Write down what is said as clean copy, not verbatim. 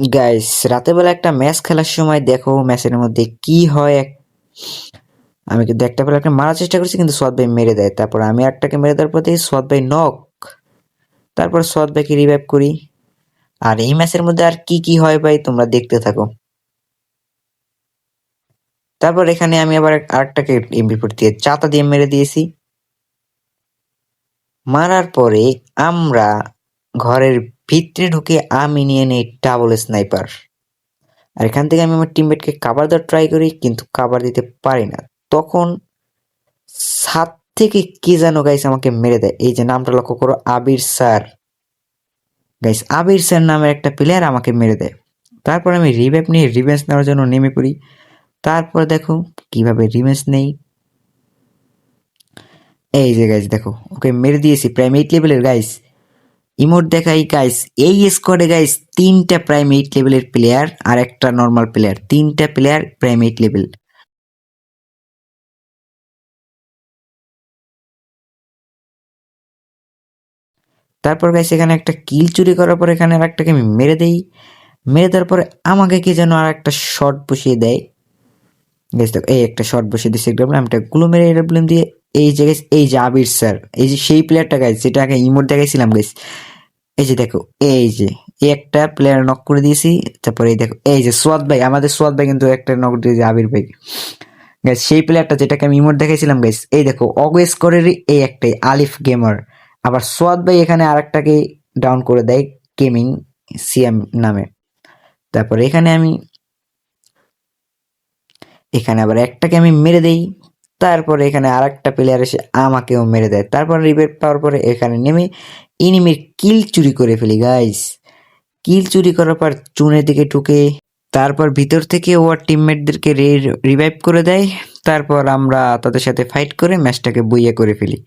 Guys রাতের বেলা একটা match খেলার সময় দেখো ম্যাচের মধ্যে কি হয় আমি কিন্তু একটা প্লেয়ারকে মারার চেষ্টা করছি কিন্তু সোয়াদ ভাই মেরে দেয়। তারপর আমি একটাকে মেরে দেওয়ার পর দেখি সোয়াদ ভাই নক। তারপর সোয়াদ ভাইকে রিভাইভ করি। আর এই ম্যাচের মধ্যে আর কি কি হয় ভাই তোমরা দেখতে থাকো। তারপর এখানে আমি আবার আরেকটাকে এমপি দিয়ে চাতা দিয়ে মেরে দিয়েছি। মারার পরে আমরা ঘরের ভিতরে ঢুকে আমি নিয়ে নেই ডাবল স্নাইপার। আর এখান থেকে আমি আমার টিমমেটকে কাভার দেওয়ার ট্রাই করি কিন্তু কাভার দিতে পারি না। তখন ছাদ থেকে কে যেন গাইস আমাকে মেরে দেয়। এই যে নামটা লক্ষ্য করো, আবির স্যার। গাইস আবির স্যার নামের একটা প্লেয়ার আমাকে মেরে দেয়। তারপর আমি রিভেঞ্জ নিয়ে রিভেঞ্জ নেওয়ার জন্য নেমে পড়ি। তারপর দেখো কিভাবে রিভেঞ্জ নেই। এই যে গাইস দেখো ওকে মেরে দিয়েছি প্রাইম 8 লেভেলের গাইস। ইমোট দেখাই গাইস, এই স্কোয়াডে গাইস 3টা প্রাইম 8 লেভেলের প্লেয়ার আর একটা নর্মাল প্লেয়ার, 3টা প্লেয়ার প্রাইম 8 লেভেল। তারপর গাইস এখানে একটা কিল চুরি করার পর এখানে আর একটাকে আমি মেরে দেই। মেরে দেওয়ার পরে আমাকে কে যেন আর একটা শট বসিয়ে দেয়। গাইস দেখো এই একটা শট বসিয়ে দিচ্ছে একদম, আমি একটা গুলো মেরে এরোপ্লেন দিয়ে। এই যে গাইস এই যে আবির স্যার, এই যে সেই প্লেয়ারটা গাইস যেটা আগে ইমোট দেখাইছিলাম গাইস। এই যে দেখো এই যে এই একটা প্লেয়ার নক করে দিয়েছি। তারপরে এই দেখো এই যে সোয়াদ ভাই, আমাদের সোয়াদ ভাই কিন্তু একটা নক দিয়েছে আবির ভাই। গাইস সেই প্লেয়ারটা যেটাকে আমি ইমোট দেখাইছিলাম গাইস, এই দেখো অগো স্কোরেরই এই একটাই আলিফ গেমার। আবার সোয়াদ ভাই এখানে আরেকটাকে ডাউন করে দেয়, গেমিং সিএম নামে। তারপরে এখানে আবার একটাকে আমি মেরে দেই। তারপরে এখানে আরেকটা প্লেয়ার এসে আমাকেও মেরে দেয়। তারপর রিভাইভ পাওয়ার পরে এখানে নেমে এনিমির কিল চুরি করে ফেলি গাইস। কিল চুরি করার পর চুনের দিকে ঢুকে তারপর ভিতর থেকে ও টিমমেটদেরকে রিভাইভ করে দেয়। তারপর আমরা তাদের সাথে ফাইট করে ম্যাচটাকে বইয়া করে ফেলি।